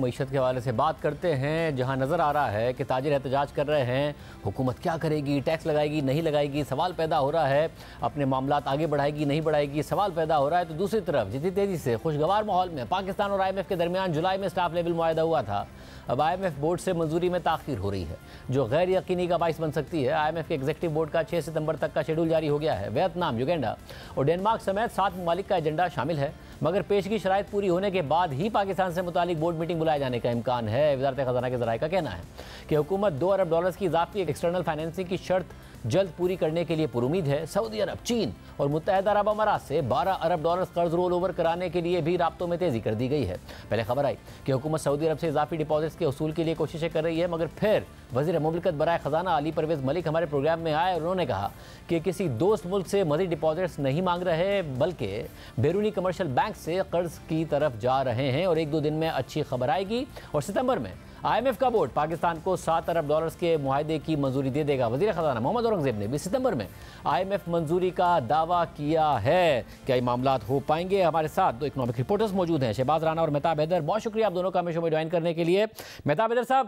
معیشت کے حوالے سے بات کرتے ہیں جہاں نظر آ رہا ہے کہ تاجر احتجاج کر رہے ہیں، حکومت کیا کرے گی، ٹیکس لگائے گی نہیں لگائے گی، سوال پیدا ہو رہا ہے، اپنے معاملات آگے بڑھائے گی نہیں بڑھائے گی، سوال پیدا ہو رہا ہے۔ تو دوسری طرف جتنی تیزی سے خوشگوار ماحول میں پاکستان اور IMF کے درمیان جولائی میں سٹاف لیول معاہدہ ہوا تھا، اب IMF بورڈ سے منظوری میں تاخیر ہو رہی ہے جو غیر یقینی کا باعث بن سکتی ہے۔ IMF کے ایگزیکٹو بورڈ کا 6 ستمبر تک کا شیڈول جاری ہو گیا ہے۔ ویتنام، یوگینڈا اور ڈنمارک سمیت 7 ممالک کا ایجنڈا شامل ہے، مگر پیشگی شرائط پوری ہونے کے بعد ہی پاکستان سے متعلق بورڈ میٹنگ بلائے جانے کا امکان ہے۔ وزارت خزانہ کے ذرائع کا کہنا ہے کہ حکومت $2 ارب کی اضافی ایکسٹرنل فائنینسنگ کی شرط جلد پوری کرنے کے لیے پرامید ہے۔ سعودی عرب، چین اور متحدہ عرب امارات سے $12 ارب قرض رول اوور کرانے کے لیے بھی رابطوں میں تیزی کر دی گئی ہے۔ پہلے خبر آئی کہ حکومت سعودی عرب سے اضافی ڈپازٹس کے حصول کے لیے کوششیں کر رہی ہے، مگر پھر وزیر مملکت برائے خزانہ علی پرویز ملک ہمارے پروگرام میں آئے اور انہوں نے کہا کہ کسی دوست ملک سے مزید ڈپازٹس نہیں مانگ رہے بلکہ بیرونی کمرشل بینک سے قرض کی طرف جا رہے ہیں اور 1-2 دن میں اچھی خبر آئے گی اور ستمبر میں IMF کا بورڈ پاکستان کو $7 ارب کے معاہدے کی منظوری دے دے گا۔ وزیر خزانہ محمد اورنگزیب نے بھی ستمبر میں IMF منظوری کا دعویٰ کیا ہے۔ کیا یہ معاملات ہو پائیں گے؟ ہمارے ساتھ 2 اکنامک رپورٹرز موجود ہیں، شہباز رانا اور مہتاب حیدر۔ بہت شکریہ آپ دونوں کا ہمیں شو میں جوائن کرنے کے لیے۔ مہتاب حیدر صاحب،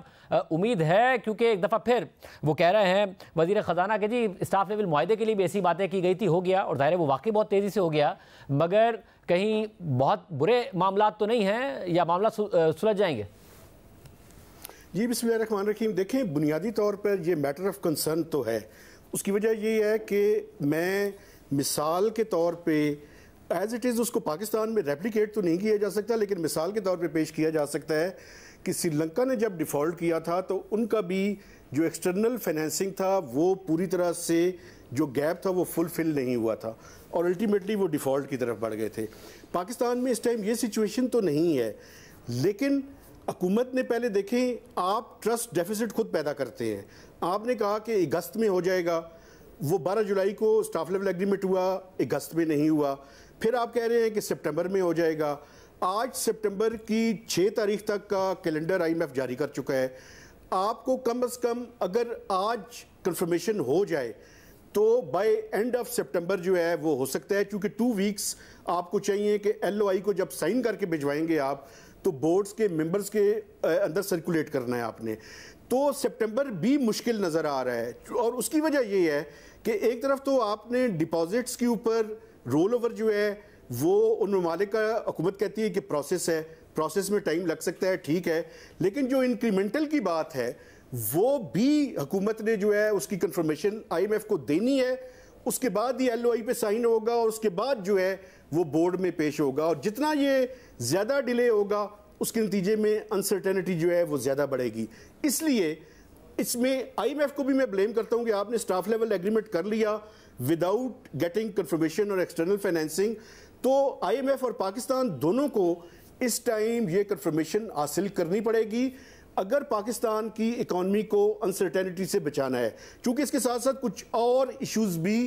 امید ہے کیونکہ ایک دفعہ پھر وہ کہہ رہے ہیں وزیر خزانہ کہ جی اسٹاف لیول معاہدے کے لیے بھی ایسی باتیں کی گئی تھی، ہو گیا، اور ظاہر ہے وہ واقعی بہت تیزی سے ہو گیا، مگر کہیں بہت برے معاملات تو نہیں ہیں یا معاملات سلجھ جائیں گے؟ جی بسم اللہ الرحمن الرحیم۔ دیکھیں، بنیادی طور پر یہ میٹر آف کنسرن تو ہے۔ اس کی وجہ یہ ہے کہ میں مثال کے طور پہ ایز اٹ از اس کو پاکستان میں ریپلیکیٹ تو نہیں کیا جا سکتا، لیکن مثال کے طور پہ پیش کیا جا سکتا ہے کہ سری لنکا نے جب ڈیفالٹ کیا تھا تو ان کا بھی جو ایکسٹرنل فائنینسنگ تھا وہ پوری طرح سے جو گیپ تھا وہ فل نہیں ہوا تھا اور الٹیمیٹلی وہ ڈیفالٹ کی طرف بڑھ گئے تھے۔ پاکستان میں اس ٹائم یہ سچویشن تو نہیں ہے، لیکن حکومت نے پہلے دیکھیں، آپ ٹرسٹ ڈیفیسٹ خود پیدا کرتے ہیں۔ آپ نے کہا کہ اگست میں ہو جائے گا، وہ 12 جولائی کو سٹاف لیول ایگریمنٹ ہوا، اگست میں نہیں ہوا، پھر آپ کہہ رہے ہیں کہ سپٹمبر میں ہو جائے گا۔ آج سپٹمبر کی 6 تاریخ تک کا کیلنڈر IMF جاری کر چکا ہے۔ آپ کو کم از کم اگر آج کنفرمیشن ہو جائے تو بائی اینڈ آف سپٹمبر جو ہے وہ ہو سکتا ہے، کیونکہ 2 ویکس آپ کو چاہیے کہ LOI کو جب سائن کر کے بھجوائیں گے آپ تو بورڈز کے ممبرز کے اندر سرکولیٹ کرنا ہے آپ نے، تو سپٹمبر بھی مشکل نظر آ رہا ہے۔ اور اس کی وجہ یہ ہے کہ ایک طرف تو آپ نے ڈپازٹس کے اوپر رول اوور جو ہے وہ ان ممالک کا حکومت کہتی ہے کہ پروسیس ہے، پروسیس میں ٹائم لگ سکتا ہے، ٹھیک ہے، لیکن جو انکریمنٹل کی بات ہے وہ بھی حکومت نے جو ہے اس کی کنفرمیشن IMF کو دینی ہے، اس کے بعد ہی LOI پہ سائن ہوگا اور اس کے بعد جو ہے وہ بورڈ میں پیش ہوگا، اور جتنا یہ زیادہ ڈیلے ہوگا اس کے نتیجے میں انسرٹینٹی جو ہے وہ زیادہ بڑھے گی۔ اس لیے اس میں IMF کو بھی میں بلیم کرتا ہوں کہ آپ نے سٹاف لیول ایگریمنٹ کر لیا وداؤٹ گیٹنگ کنفرمیشن اور ایکسٹرنل فائنینسنگ، تو IMF اور پاکستان دونوں کو اس ٹائم یہ کنفرمیشن حاصل کرنی پڑے گی اگر پاکستان کی اکانومی کو انسرٹینٹی سے بچانا ہے، چونکہ اس کے ساتھ ساتھ کچھ اور ایشوز بھی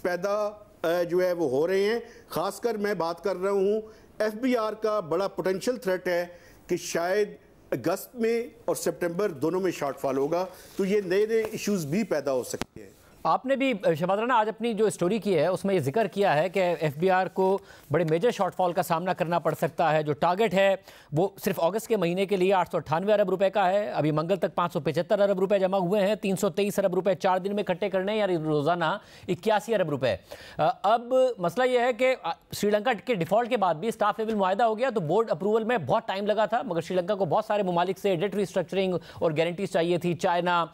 پیدا جو ہے وہ ہو رہے ہیں۔ خاص کر میں بات کر رہا ہوں FBR کا بڑا پوٹینشیل تھریٹ ہے کہ شاید اگست میں اور سپٹمبر دونوں میں شارٹ فال ہوگا، تو یہ نئے ایشوز بھی پیدا ہو سکتے ہیں۔ آپ نے بھی شہباز رانا آج اپنی جو اسٹوری کی ہے اس میں یہ ذکر کیا ہے کہ FBR کو بڑے میجر شارٹ فال کا سامنا کرنا پڑ سکتا ہے۔ جو ٹارگٹ ہے وہ صرف اگست کے مہینے کے لیے 898 ارب روپے کا ہے، ابھی منگل تک 575 ارب روپے جمع ہوئے ہیں، 323 ارب روپے 4 دن میں اکٹھے کرنے، یعنی روزانہ 81 ارب روپے۔ اب مسئلہ یہ ہے کہ سری لنکا کے ڈیفالٹ کے بعد بھی اسٹاف لیول معاہدہ ہو گیا تو بورڈ اپروول میں بہت ٹائم لگا تھا، مگر سری لنکا کو بہت سارے ممالک سے ڈیٹ ریسٹرکچرنگ اور گارنٹیز چاہیے تھی، چائنا،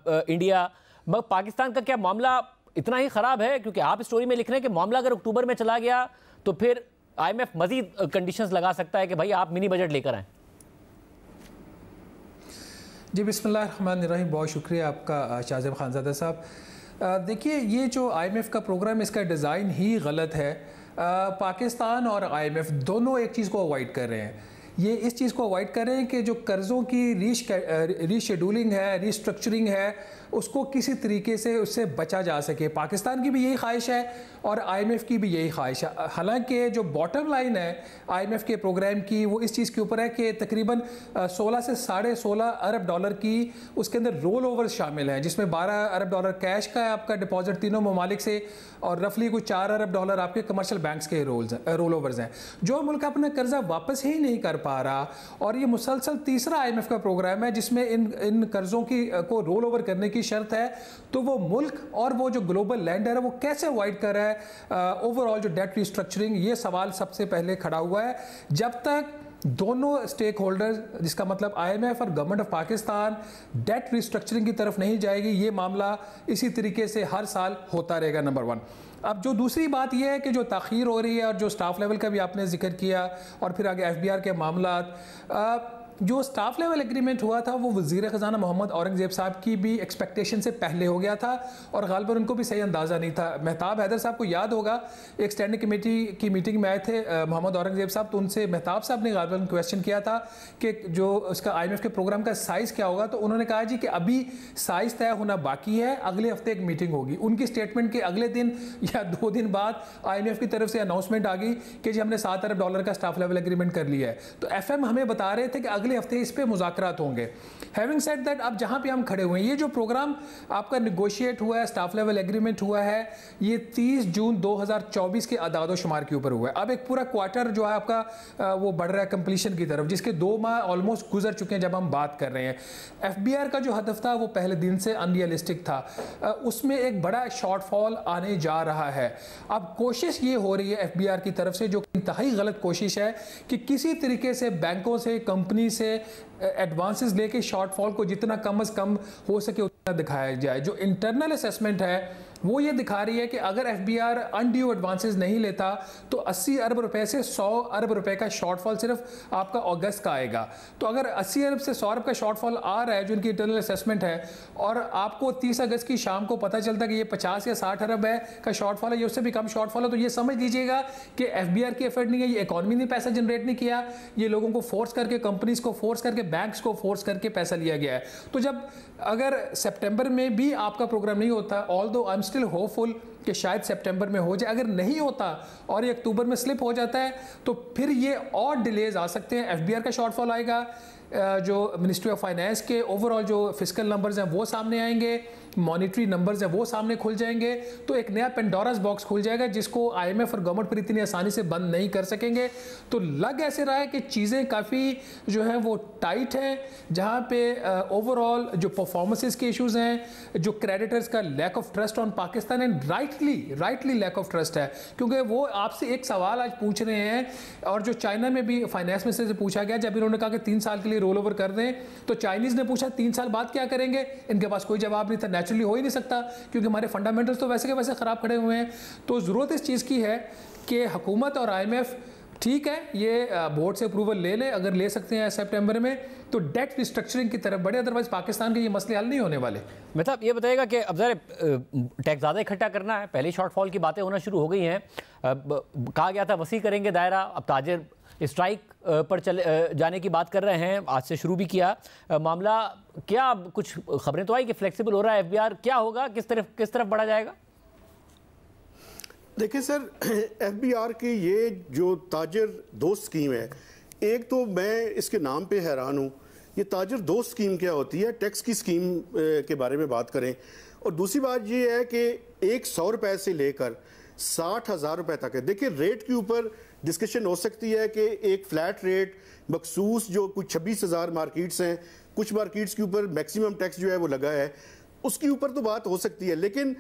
انڈیا۔ مگر پاکستان کا کیا معاملہ اتنا ہی خراب ہے؟ کیونکہ آپ اسٹوری میں لکھ رہے ہیں کہ معاملہ اگر اکتوبر میں چلا گیا تو پھر IMF مزید کنڈیشنز لگا سکتا ہے کہ بھائی آپ منی بجٹ لے کر آئیں۔ جی بسم اللہ الرحمن الرحیم، بہت شکریہ آپ کا شاہزیب خانزادہ صاحب۔ دیکھیے، یہ جو IMF کا پروگرام اس کا ڈیزائن ہی غلط ہے۔ پاکستان اور IMF دونوں ایک چیز کو اوائڈ کر رہے ہیں، یہ اس چیز کو اوائڈ کر رہے ہیں کہ جو قرضوں کی ری شیڈولنگ ہے، ری اسٹرکچرنگ ہے، اس کو کسی طریقے سے اس سے بچا جا سکے۔ پاکستان کی بھی یہی خواہش ہے اور IMF کی بھی یہی خواہش ہے۔ حالانکہ جو باٹم لائن ہے IMF کے پروگرام کی وہ اس چیز کے اوپر ہے کہ تقریباً 16 سے $16.5 ارب کی اس کے اندر رول اوور شامل ہیں، جس میں $12 ارب کیش کا ہے آپ کا ڈپازٹ تینوں ممالک سے، اور رفلی کوئی $4 ارب آپ کے کمرشل بینکس کے رول اوورز ہیں۔ جو ملک اپنا قرضہ واپس ہی نہیں کر پا رہا, اور یہ مسلسل تیسرا IMF کا پروگرام ہے جس میں ان قرضوں کو رول اوور کرنے کی شرط ہے. تو وہ ملک اور وہ جو گلوبل لینڈر ہے وہ کیسے اوائڈ کر رہا ہے اوور آل جو ڈیٹ ریسٹرکچرنگ, یہ سوال سب سے پہلے کھڑا ہوا ہے. جب تک دونوں سٹیک ہولڈرز, جس کا مطلب IMF اور government of Pakistan, debt restructuring کی طرف نہیں جائے گی, یہ معاملہ اسی طریقے سے ہر سال ہوتا رہے گا. نمبر 1. اب جو دوسری بات یہ ہے کہ جو تاخیر ہو رہی ہے اور جو سٹاف لیول کا بھی آپ نے ذکر کیا, اور پھر آگے FBR کے معاملات, جو سٹاف لیول ایگریمنٹ ہوا تھا وہ وزیر خزانہ محمد اورنگزیب صاحب کی بھی ایکسپیکٹیشن سے پہلے ہو گیا تھا, اور غالباً ان کو بھی صحیح اندازہ نہیں تھا. مہتاب حیدر صاحب کو یاد ہوگا ایک اسٹینڈنگ کمیٹی کی میٹنگ میں آئے تھے محمد اورنگزیب صاحب, تو ان سے مہتاب صاحب نے غالباً کویسچن کیا تھا کہ جو اس کا IMF کے پروگرام کا سائز کیا ہوگا, تو انہوں نے کہا جی کہ ابھی سائز طے ہونا باقی ہے, اگلے ہفتے ایک میٹنگ ہوگی. ان کی اسٹیٹمنٹ کے اگلے دن یا 2 دن بعد IMF کی طرف سے اناؤنسمنٹ آ گئی کہ جی ہم نے $7 ارب کا سٹاف لیول ایگریمنٹ کر لیا ہے. تو FM ہمیں بتا رہے تھے کہ اگلے ہفتے اس پہ مذاکرات ہوں گے. Having said that, اب جہاں پہ ہم کھڑے ہوئے ہیں, یہ جو پروگرام آپ کا نیگوشیٹ ہوا ہے, سٹاف لیول ایگریمنٹ ہوا ہے, یہ 30 جون 2024 کے اعداد و شمار کے اوپر ہوا ہے. اب ایک پورا کوارٹر جو ہے آپ کا وہ بڑھ رہا ہے کمپلیشن کی طرف, جس کے 2 ماہ آلموسٹ گزر چکے ہیں جب ہم بات کر رہے ہیں. FBR کا جو ہدف تھا وہ پہلے دن سے انریلسٹک تھا, اس میں ایک بڑا شارٹ فال آنے جا رہا ہے. اب کوشش یہ ہو رہی ہے FBR کی طرف سے, جو انتہائی غلط کوشش ہے, کہ کسی طریقے سے بینکوں سے, کمپنی سے ایڈوانسز لے کے شارٹ فال کو جتنا کم از کم ہو سکے اتنا دکھایا جائے. جو انٹرنل اسیسمنٹ ہے وہ یہ دکھا رہی ہے کہ اگر FBR انڈیو ایڈوانسز نہیں لیتا تو 80 ارب روپے سے 100 ارب روپے کا شارٹ فال صرف آپ کا اگست کا آئے گا. تو اگر 80 ارب سے 100 ارب کا شارٹ فال آ رہا ہے جو ان کی انٹرنل اسیسمنٹ ہے, اور آپ کو 30 اگست کی شام کو پتہ چلتا ہے کہ یہ 50 یا 60 ارب ہے کا شارٹ فال ہے, یہ اس سے بھی کم شارٹ فال ہے, تو یہ سمجھ لیجئے گا کہ FBR کی ایفرٹ نہیں ہے, یہ اکانومی نے پیسہ جنریٹ نہیں کیا, یہ لوگوں کو فورس کر کے, کمپنیز کو فورس کر کے, بینکس کو فورس کر کے پیسہ لیا گیا ہے. تو جب اگر سپٹمبر میں بھی آپ کا پروگرام نہیں ہوتا, although I'm still hopeful کہ شاید سپٹمبر میں ہو جائے, اگر نہیں ہوتا اور یہ اکتوبر میں سلپ ہو جاتا ہے تو پھر یہ اور ڈیلیز آ سکتے ہیں. FBR کا شارٹ فال آئے گا, جو منسٹری آف فائنانس کے اوور آل جو فسکل نمبرز ہیں وہ سامنے آئیں گے, مانیٹری نمبرز ہیں وہ سامنے کھل جائیں گے, تو ایک نیا پینڈوراز باکس کھل جائے گا جس کو IMF اور گورنمنٹ پر اتنی آسانی سے بند نہیں کر سکیں گے. تو لگ ایسے رہا ہے کہ چیزیں کافی جو ہیں وہ ٹائٹ ہیں, جہاں پہ اوور آل جو پرفارمنسز کے ایشوز ہیں, جو کریڈیٹرز کا lack of trust on Pakistan, and rightly lack of trust ہے, کیونکہ وہ آپ سے ایک سوال آج پوچھ رہے ہیں, اور جو چائنا میں بھی فائنانس منسٹر سے پوچھا گیا جب انہوں نے کہا کہ 3 سال کے لیے رول اوور کر دیں, تو چائنیز نے پوچھا 3 سال بعد کیا کریں گے, ان کے پاس کوئی جواب نہیں تھا. نیچرلی ہو ہی نہیں سکتا کیونکہ ہمارے فنڈامنٹلز تو ویسے کے ویسے خراب کھڑے ہوئے ہیں. تو ضرورت اس چیز کی ہے کہ حکومت اور IMF, ٹھیک ہے یہ بورڈ سے اپروول لے لیں, اگر لے سکتے ہیں سپٹمبر میں, تو ڈیٹ ریسٹرکچرنگ کی طرف بڑھے, ادروائز پاکستان کے یہ مسئلے حل نہیں ہونے والے. مطلب یہ بتائے گا کہ اب ذرا ٹیکس زیادہ اکٹھا کرنا ہے, پہلے شارٹ فال کی باتیں ہونا شروع ہو گئی ہیں, کہا گیا تھا وسیع کریں گے دائرہ, اب تاجر اسٹرائک پر جانے کی بات کر رہے ہیں, آج سے شروع بھی کیا معاملہ. کیا کچھ خبریں تو آئی کہ فلیکسیبل ہو رہا ہے FBR, کیا ہوگا, کس طرف بڑھا جائے گا؟ دیکھیں سر, FBR کی یہ جو تاجر دوست سکیم ہے, ایک تو میں اس کے نام پہ حیران ہوں, یہ تاجر دوست سکیم کیا ہوتی ہے, ٹیکس کی سکیم کے بارے میں بات کریں. اور دوسری بات یہ ہے کہ 100 روپے سے لے کر 60,000 روپے تک ہے. دیکھیں ریٹ کے اوپر ڈسکشن ہو سکتی ہے کہ ایک فلیٹ ریٹ مخصوص جو کچھ 26,000 مارکیٹس ہیں, کچھ مارکیٹس کے اوپر میکسیمم ٹیکس جو ہے وہ لگا ہے, اس کے اوپر تو بات ہو سکتی ہے, لیکن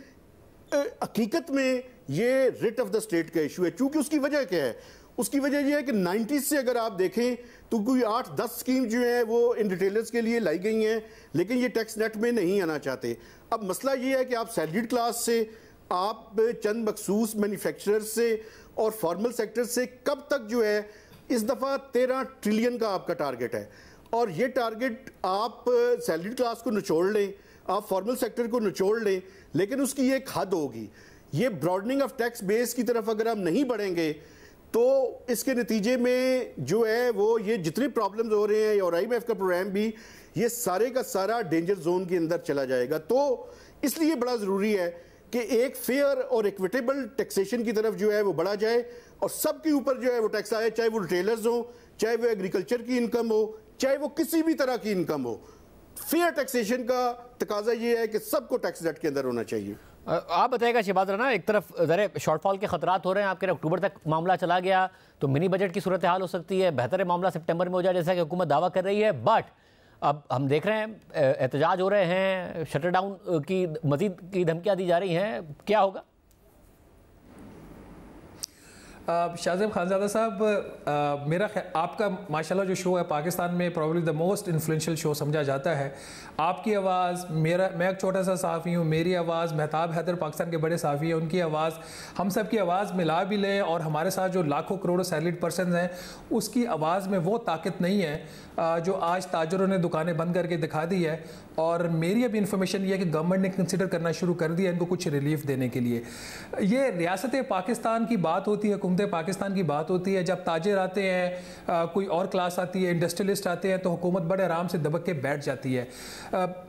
حقیقت میں یہ ریٹ آف دا اسٹیٹ کا ایشو ہے. چونکہ اس کی وجہ کیا ہے, اس کی وجہ یہ ہے کہ 90s سے اگر آپ دیکھیں تو کوئی 8-10 سکیم جو ہیں وہ ان ریٹیلرز کے لیے لائی گئی ہیں, لیکن یہ ٹیکس نیٹ میں نہیں آنا چاہتے. اب مسئلہ یہ ہے کہ آپ سیلریڈ کلاس سے, آپ چند مخصوص مینوفیکچرر سے اور فارمل سیکٹر سے کب تک جو ہے, اس دفعہ 13 ٹریلین کا آپ کا ٹارگٹ ہے, اور یہ ٹارگٹ آپ سیلریڈ کلاس کو نچوڑ لیں, آپ فارمل سیکٹر کو نچوڑ لیں, لیکن اس کی ایک حد ہوگی. یہ براڈننگ آف ٹیکس بیس کی طرف اگر ہم نہیں بڑھیں گے تو اس کے نتیجے میں جو ہے وہ یہ جتنے پرابلمز ہو رہے ہیں, اور IMF کا پروگرام بھی, یہ سارے کا سارا ڈینجر زون کے اندر چلا جائے گا. تو اس لیے بڑا ضروری ہے کہ ایک فیئر اور ایکویٹیبل ٹیکسیشن کی طرف جو ہے وہ بڑھا جائے, اور سب کے اوپر جو ہے وہ ٹیکس آئے, چاہے وہ ریٹیلرز ہوں, چاہے وہ ایگریکلچر کی انکم ہو, چاہے وہ کسی بھی طرح کی انکم ہو. فیئر ٹیکسیشن کا تقاضا یہ ہے کہ سب کو ٹیکس نیٹ کے اندر ہونا چاہیے. آپ بتائیے گا شہباز رانا، ایک طرف ذرا شارٹ فال کے خطرات ہو رہے ہیں، آپ کہہ رہے اکتوبر تک معاملہ چلا گیا تو منی بجٹ کی صورتحال ہو سکتی ہے، بہتر ہے معاملہ سپٹمبر میں ہو جائے جیسا کہ حکومت دعویٰ کر رہی ہے، بٹ اب ہم دیکھ رہے ہیں احتجاج ہو رہے ہیں، شٹر ڈاؤن کی مزید کی دھمکیاں دی جا رہی ہیں، کیا ہوگا؟ شاہ زیب خانزادہ صاحب، میرا آپ کا ماشاءاللہ جو شو ہے پاکستان میں پروبیبلی دا موسٹ انفلوئنشل شو سمجھا جاتا ہے. آپ کی آواز، میں ایک چھوٹا سا صحافی ہوں، میری آواز، مہتاب حیدر پاکستان کے بڑے صحافی ہیں، ان کی آواز، ہم سب کی آواز ملا بھی لیں اور ہمارے ساتھ جو لاکھوں کروڑوں سیلریڈ پرسنز ہیں اس کی آواز میں وہ طاقت نہیں ہے جو آج تاجروں نے دکانیں بند کر کے دکھا دی ہے. اور میری ابھی انفارمیشن یہ ہے کہ گورنمنٹ نے کنسیڈر کرنا شروع کر دیا ان کو کچھ ریلیف دینے کے لیے. یہ ریاست پاکستان کی بات ہوتی ہے، حکومت پاکستان کی بات ہوتی ہے، جب تاجر آتے ہیں، کوئی اور کلاس آتی ہے، انڈسٹریلسٹ آتے ہیں تو حکومت بڑے آرام سے دبک کے بیٹھ جاتی ہے.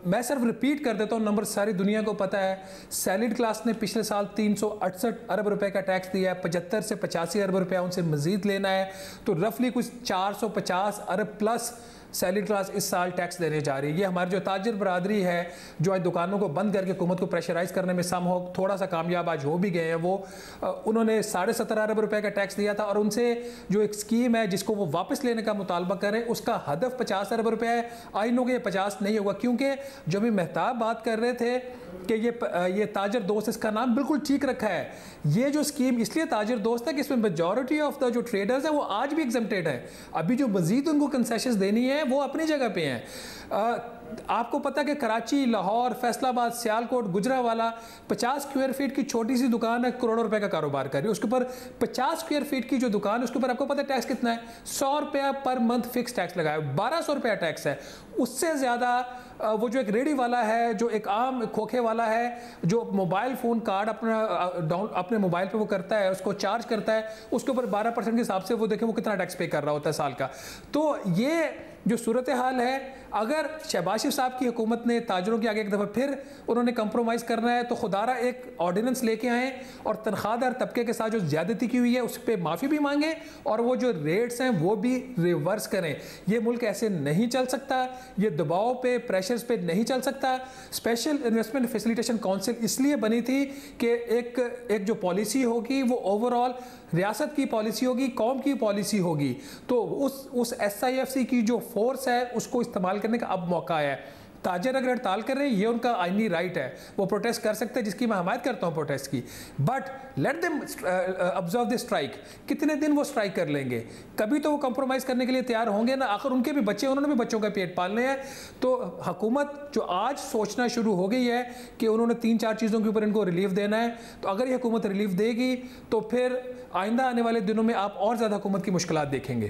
میں صرف ریپیٹ کر دیتا ہوں، نمبر ساری دنیا کو پتہ ہے. سیلریڈ کلاس نے پچھلے سال 368 ارب روپے کا ٹیکس دیا ہے، 75 سے 85 ارب روپے ان سے مزید لینا ہے، تو رفلی کچھ 450 ارب پلس سیلریڈ کلاس اس سال ٹیکس دینے جا رہی ہے. یہ ہماری جو تاجر برادری ہے جو آج دکانوں کو بند کر کے حکومت کو پریشرائز کرنے میں سم ہو تھوڑا سا کامیاب آج ہو بھی گئے ہیں، وہ انہوں نے 17.5 ارب روپے کا ٹیکس دیا تھا اور ان سے جو ایک اسکیم ہے جس کو وہ واپس لینے کا مطالبہ کریں اس کا ہدف 50 ارب روپے ہے. آئی نو کہ یہ 50 نہیں ہوگا، کیونکہ جو بھی مہتاب بات کر رہے تھے کہ یہ تاجر دوست، اس کا نام بالکل ٹھیک رکھا ہے. یہ جو اسکیم اس لیے تاجر دوست ہے کہ اس میں میجورٹی آف دا جو ٹریڈرز ہیں وہ آج بھی ایگزمپٹیڈ ہیں. ابھی جو مزید ان کو کنسیشنز دینی ہے وہ اپنی جگہ پہ ہیں. آپ کو پتہ کہ کراچی، لاہور، فیصل آباد، سیالکوٹ، گجرانوالہ 50 اسکوائر فیٹ کی چھوٹی سی دکان ہے، کروڑوں روپے کا کاروبار کر رہی ہے. اس کے اوپر 50 اسکوائر فیٹ کی جو دکان ہے اس کے اوپر آپ کو پتہ ٹیکس کتنا ہے؟ 100 روپیہ پر منتھ فکس ٹیکس لگایا، 1200 روپیہ ٹیکس ہے. اس سے زیادہ وہ جو ایک ریڈی والا ہے، جو ایک عام کھوکھے والا ہے، جو موبائل فون کارڈ اپنے موبائل پہ وہ کرتا ہے، اس کو چارج کرتا ہے، اس کے اوپر 12% کے حساب سے وہ دیکھیں وہ کتنا ٹیکس پے کر رہا ہوتا ہے سال کا. تو یہ جو صورتحال ہے، اگر شہباز شریف صاحب کی حکومت نے تاجروں کے آگے ایک دفعہ پھر انہوں نے کمپرومائز کرنا ہے تو خدارہ ایک آرڈیننس لے کے آئیں اور تنخواہ دار طبقے کے ساتھ جو زیادتی کی ہوئی ہے اس پہ معافی بھی مانگیں اور وہ جو ریٹس ہیں وہ بھی ریورس کریں. یہ ملک ایسے نہیں چل سکتا، یہ دباؤ پہ، پریشرز پہ نہیں چل سکتا. اسپیشل انویسٹمنٹ فیسیلیٹیشن کونسل اس لیے بنی تھی کہ ایک جو پالیسی ہوگی وہ اوور آل ریاست کی پالیسی ہوگی، قوم کی پالیسی ہوگی. تو اس ایس آئی ایف سی کی جو فورس ہے اس کو استعمال کرنے کا اب موقع ہے. تاجر اگر ہڑتال کر رہے ہیں یہ ان کا آئینی رائٹ ہے، وہ پروٹیسٹ کر سکتے ہیں جس کی میں حمایت کرتا ہوں پروٹیسٹ کی، but let them observe the strike. کتنے دن وہ اسٹرائک کر لیں گے؟ کبھی تو وہ کمپرومائز کرنے کے لیے تیار ہوں گے نا. آخر ان کے بھی بچے، انہوں نے بھی بچوں کا پیٹ پالنے ہیں. تو حکومت جو آج سوچنا شروع ہو گئی ہے کہ انہوں نے 3-4 چیزوں کے اوپر ان کو ریلیف دینا ہے، تو اگر یہ حکومت ریلیف دے گی تو پھر آئندہ آنے والے دنوں میں آپ اور زیادہ حکومت کی مشکلات دیکھیں گے.